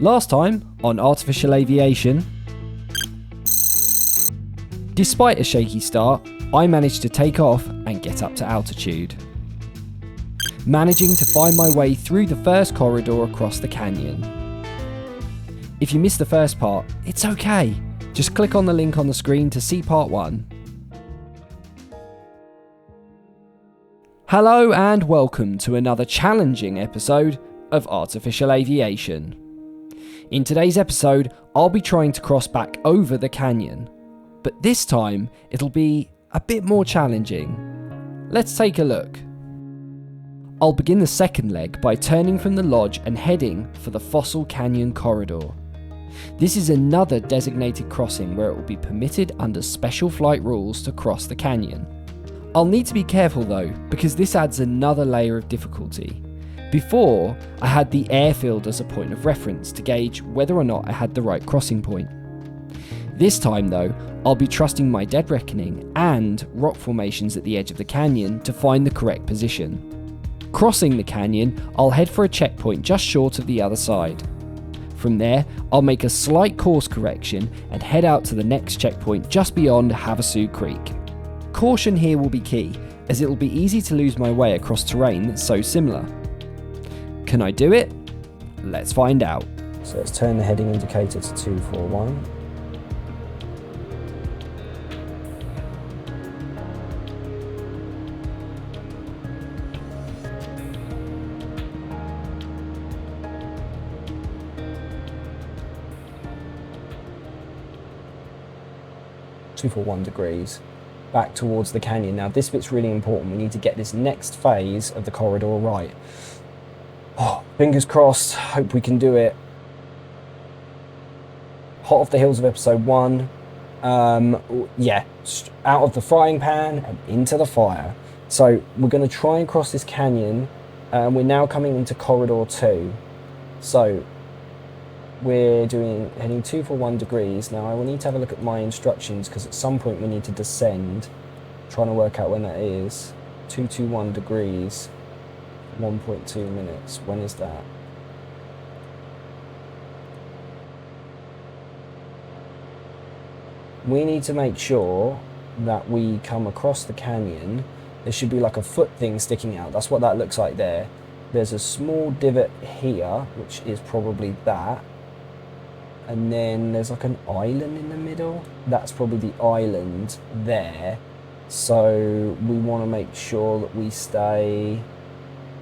Last time on Artificial Aviation, despite a shaky start, I managed to take off and get up to altitude, managing to find my way through the first corridor across the canyon. If you missed the first part, it's okay. Just click on the link on the screen to see part 1. Hello and welcome to another challenging episode of Artificial Aviation. In today's episode, I'll be trying to cross back over the canyon, but this time it'll be a bit more challenging. Let's take a look. I'll begin the second leg by turning from the lodge and heading for the Fossil Canyon Corridor. This is another designated crossing where it will be permitted under special flight rules to cross the canyon. I'll need to be careful though, because this adds another layer of difficulty. Before, I had the airfield as a point of reference to gauge whether or not I had the right crossing point. This time though, I'll be trusting my dead reckoning and rock formations at the edge of the canyon to find the correct position. Crossing the canyon, I'll head for a checkpoint just short of the other side. From there, I'll make a slight course correction and head out to the next checkpoint just beyond Havasu Creek. Caution here will be key, as it will be easy to lose my way across terrain that's so similar. Can I do it? Let's find out. So let's turn the heading indicator to 241. degrees back towards the canyon. Now this bit's really important. We need to get this next phase of the corridor right. Oh, fingers crossed, hope we can do it. Hot off the heels of episode 1. Yeah, out of the frying pan and into the fire. So we're going to try and cross this canyon. We're now coming into corridor 2. So we're heading 241 degrees. Now I will need to have a look at my instructions because at some point we need to descend. Trying to work out when that is. 221 degrees. 1.2 minutes. When is that? We need to make sure that we come across the canyon. There should be like a foot thing sticking out. That's what that looks like there. There's a small divot here, which is probably that. And then there's like an island in the middle. That's probably the island there. So we want to make sure that we stay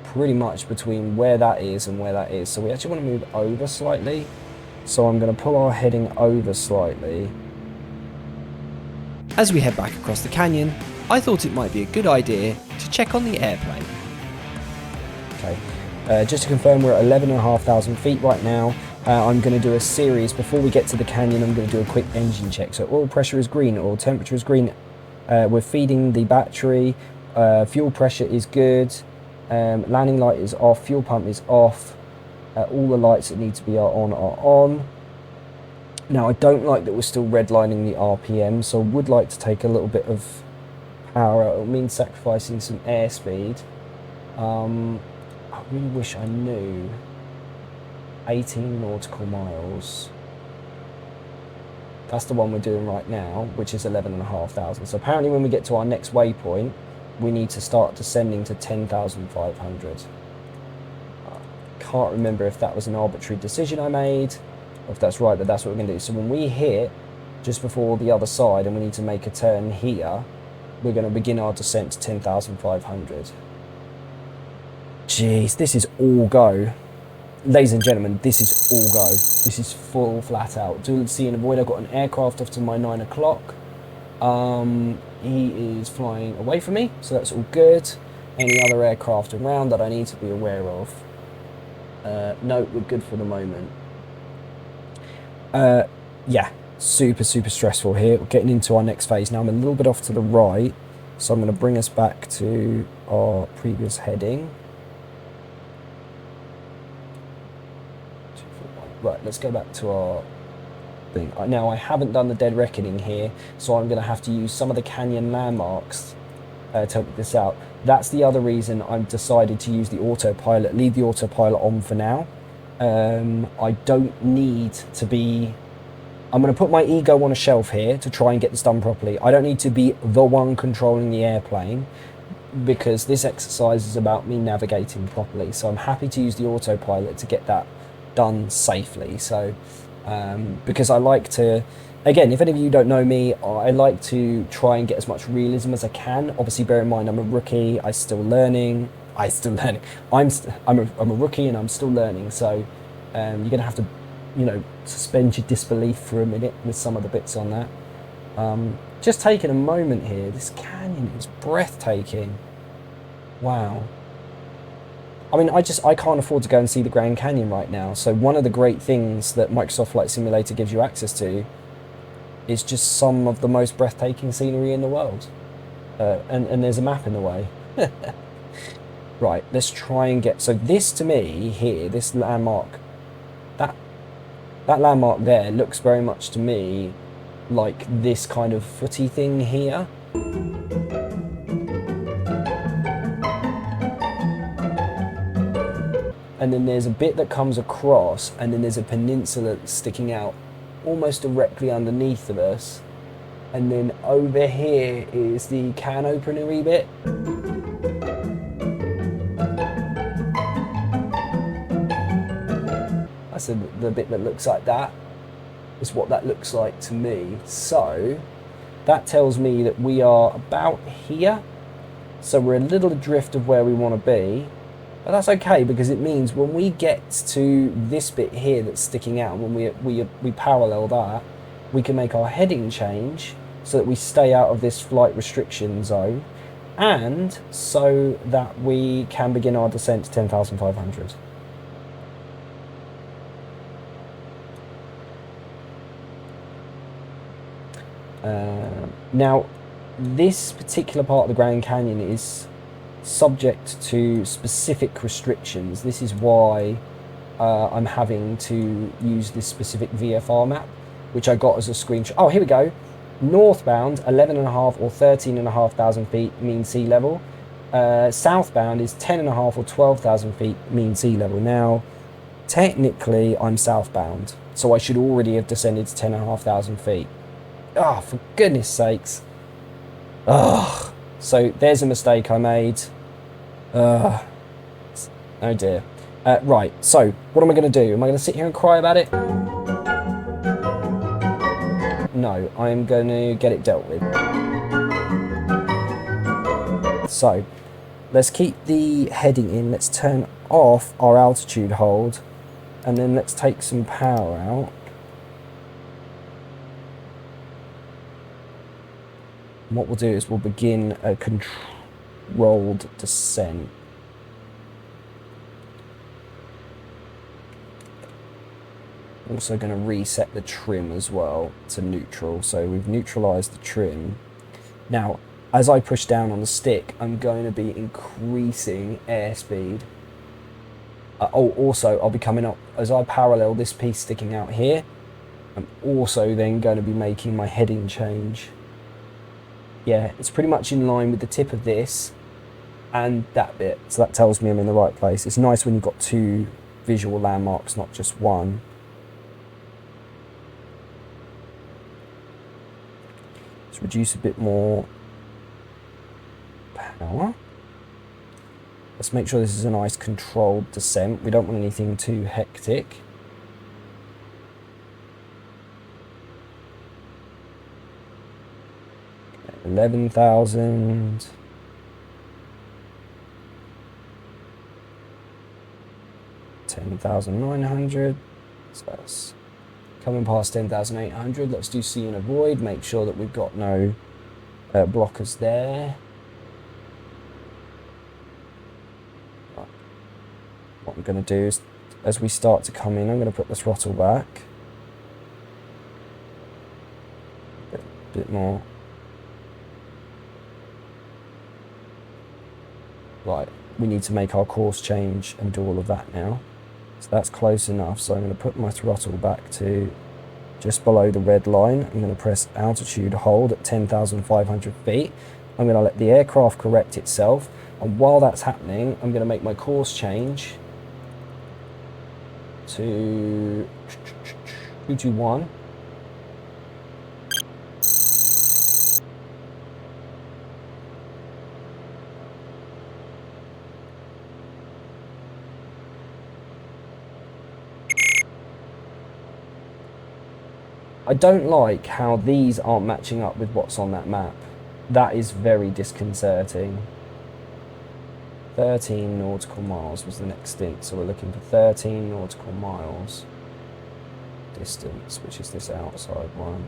pretty much between where that is and where that is. So we actually want to move over slightly. So I'm going to pull our heading over slightly. As we head back across the canyon, I thought it might be a good idea to check on the airplane. Okay, just to confirm, we're at 11,500 feet right now. I'm going to do a series before we get to the canyon. I'm going to do a quick engine check. So oil pressure is green, oil temperature is green. We're feeding the battery. Fuel pressure is good. Landing light is off. Fuel pump is off. All the lights that need to be on are on. Now I don't like that we're still redlining the RPM, so I would like to take a little bit of power out. It means sacrificing some airspeed. I really wish I knew. 18 nautical miles. That's the one we're doing right now, which is 11,500. So apparently when we get to our next waypoint, we need to start descending to 10,500. Can't remember if that was an arbitrary decision I made, or if that's right, but that's what we're going to do. So when we hit just before the other side and we need to make a turn here, we're going to begin our descent to 10,500. Jeez, this is all go. Ladies and gentlemen, this is all go. This is full flat out. Do see and avoid. I've got an aircraft off to my 9 o'clock. He is flying away from me, so that's all good. Any other aircraft around that I need to be aware of? No, we're good for the moment. Yeah, super stressful here. We're getting into our next phase. Now I'm a little bit off to the right, so I'm going to bring us back to our previous heading. Right, let's go back to our thing. Now, I haven't done the dead reckoning here, so I'm going to have to use some of the canyon landmarks to help this out. That's the other reason I've decided to use the autopilot, leave the autopilot on for now. I don't need to be... I'm going to put my ego on a shelf here to try and get this done properly. I don't need to be the one controlling the airplane, because this exercise is about me navigating properly. So I'm happy to use the autopilot to get that done safely. So because I like to, again, if any of you don't know me, I like to try and get as much realism as I can. Obviously, bear in mind I'm a rookie. I'm still learning. I'm a rookie and I'm still learning. So you're going to have to, you know, suspend your disbelief for a minute with some of the bits on that. Just taking a moment here. This canyon is breathtaking. Wow. I mean, I can't afford to go and see the Grand Canyon right now. So one of the great things that Microsoft Flight Simulator gives you access to is just some of the most breathtaking scenery in the world. And there's a map in the way. Right, let's try and get... So this, to me, here, this landmark, that landmark there looks very much to me like this kind of footy thing here. And then there's a bit that comes across, and then there's a peninsula sticking out almost directly underneath of us. And then over here is the can openery bit. That's the bit that looks like that. Is what that looks like to me. So that tells me that we are about here. So we're a little adrift of where we want to be. But that's okay, because it means when we get to this bit here that's sticking out, when we parallel that, we can make our heading change so that we stay out of this flight restriction zone, and so that we can begin our descent to 10,500. Now, this particular part of the Grand Canyon is subject to specific restrictions. This is why I'm having to use this specific VFR map, which I got as a screenshot. Oh, here we go. Northbound, 11.5 or 13,500 feet mean sea level. Southbound is 10.5 or 12,000 feet mean sea level. Now, technically, I'm southbound, so I should already have descended to 10,500 feet. Oh, for goodness sakes. Ugh. So there's a mistake I made. Oh dear. Right, so what am I going to do? Am I going to sit here and cry about it? No, I'm going to get it dealt with. So, let's keep the heading in. Let's turn off our altitude hold. And then let's take some power out. And what we'll do is we'll begin a controlled descent. Also going to reset the trim as well to neutral. So we've neutralized the trim. Now, as I push down on the stick, I'm going to be increasing airspeed. Also, I'll be coming up, as I parallel this piece sticking out here, I'm also then going to be making my heading change. Yeah, it's pretty much in line with the tip of this and that bit. So that tells me I'm in the right place. It's nice when you've got two visual landmarks, not just one. Let's reduce a bit more power. Let's make sure this is a nice controlled descent. We don't want anything too hectic. Okay, 11,000. 10,900. So that's coming past 10,800. Let's do see and avoid. Make sure that we've got no blockers there. What I'm going to do is, as we start to come in, I'm going to put the throttle back. A bit more. Right, we need to make our course change and do all of that now. So that's close enough. So I'm going to put my throttle back to just below the red line. I'm going to press altitude hold at 10,500 feet. I'm going to let the aircraft correct itself. And while that's happening, I'm going to make my course change to 221. I don't like how these aren't matching up with what's on that map. That is very disconcerting. 13 nautical miles was the next stint, so we're looking for 13 nautical miles distance, which is this outside one.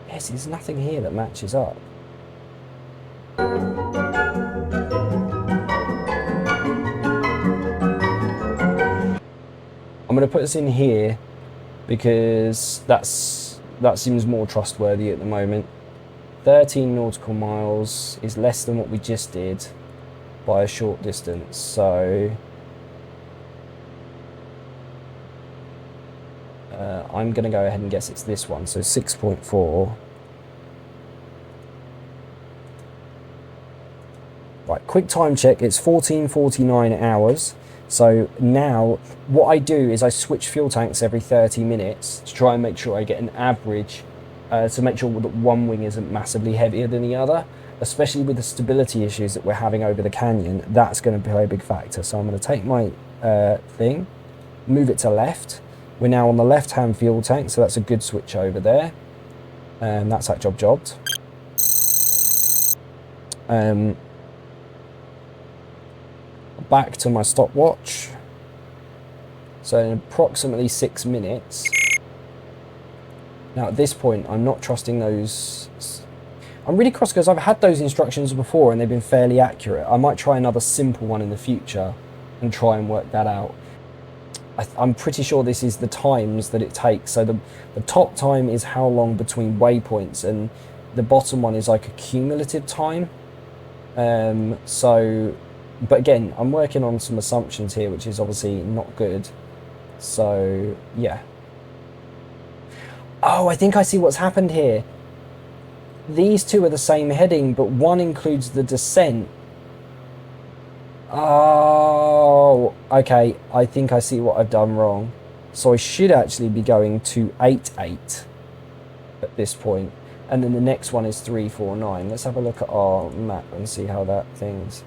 Yes, there's nothing here that matches up. I'm going to put this in here because that seems more trustworthy at the moment. 13 nautical miles is less than what we just did by a short distance, so I'm going to go ahead and guess it's this one, so 6.4. Right, quick time check, it's 14:49 hours. So now what I do is I switch fuel tanks every 30 minutes to try and make sure I get an average, to make sure that one wing isn't massively heavier than the other, especially with the stability issues that we're having over the canyon. That's going to play a big factor. So I'm going to take my thing, move it to left. We're now on the left hand fuel tank, so that's a good switch over there, and that's that jobbed. Back to my stopwatch, so in approximately 6 minutes. Now at this point I'm not trusting those. I'm really cross because I've had those instructions before and they've been fairly accurate. I might try another simple one in the future and try and work that out. I'm pretty sure this is the times that it takes. So the top time is how long between waypoints, and the bottom one is like a cumulative time. But again, I'm working on some assumptions here, which is obviously not good. So, yeah. Oh, I think I see what's happened here. These two are the same heading, but one includes the descent. Oh, okay. I think I see what I've done wrong. So I should actually be going 288 at this point. And then the next one is 349. Let's have a look at our map and see how that things...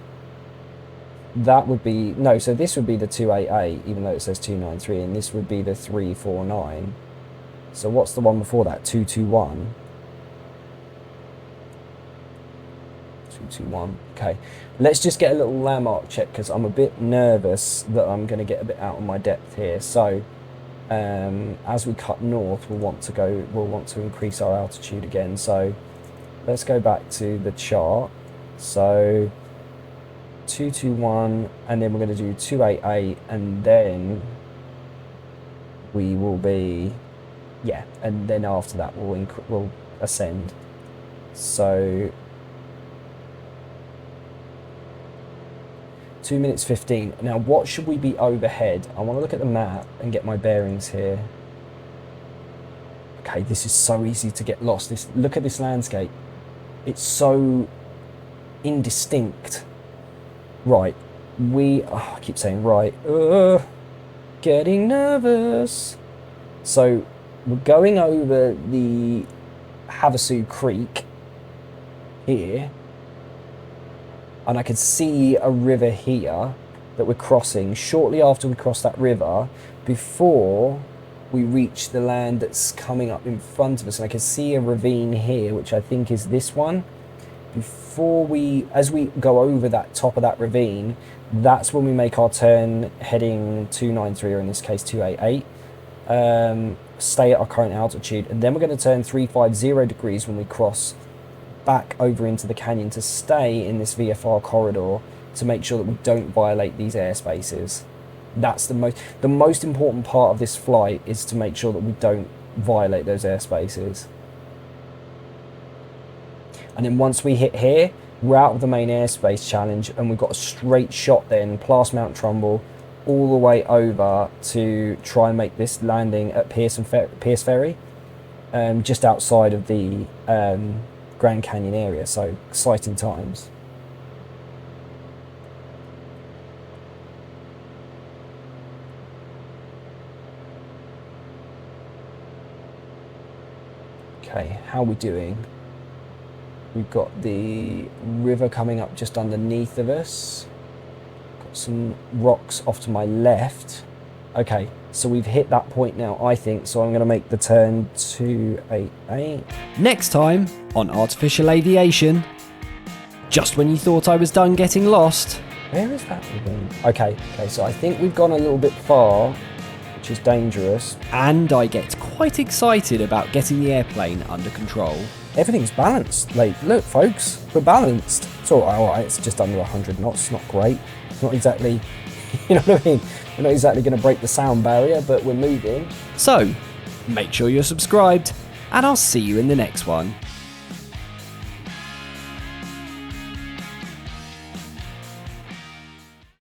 That would be, no, so this would be the 288, even though it says 293, and this would be the 349. So what's the one before that? 221. 221. Okay, let's just get a little landmark check because I'm a bit nervous that I'm going to get a bit out of my depth here. So as we cut north, we'll want to increase our altitude again. So let's go back to the chart. So 221, and then we're going to do 288, and then we will be, yeah, and then after that we'll ascend. So 2 minutes 15. Now what should we be overhead? I want to look at the map and get my bearings here. Okay, this is so easy to get lost. Look at this landscape. It's so indistinct. Right, I keep saying right, getting nervous. So we're going over the Havasu Creek here, and I can see a river here that we're crossing shortly after we cross that river, before we reach the land that's coming up in front of us. And I can see a ravine here, which I think is this one. As we go over that top of that ravine, that's when we make our turn heading 293, or in this case 288, stay at our current altitude, and then we're going to turn 350 degrees when we cross back over into the canyon to stay in this VFR corridor to make sure that we don't violate these airspaces. That's the most important part of this flight, is to make sure that we don't violate those airspaces. And then once we hit here, we're out of the main airspace challenge, and we've got a straight shot then past Mount Trumbull all the way over to try and make this landing at Pearce Ferry, just outside of the Grand Canyon area. So exciting times. Okay, how are we doing? We've got the river coming up just underneath of us. Got some rocks off to my left. Okay, so we've hit that point now, I think, so I'm going to make the turn to 88. Next time on Artificial Aviation, just when you thought I was done getting lost. Where is that river? Okay, so I think we've gone a little bit far, which is dangerous. And I get quite excited about getting the airplane under control. Everything's balanced. Like, look, folks, we're balanced. It's all right. It's just under 100 knots. It's not great. It's not exactly, you know what I mean? We're not exactly going to break the sound barrier, but we're moving. So, make sure you're subscribed, and I'll see you in the next one.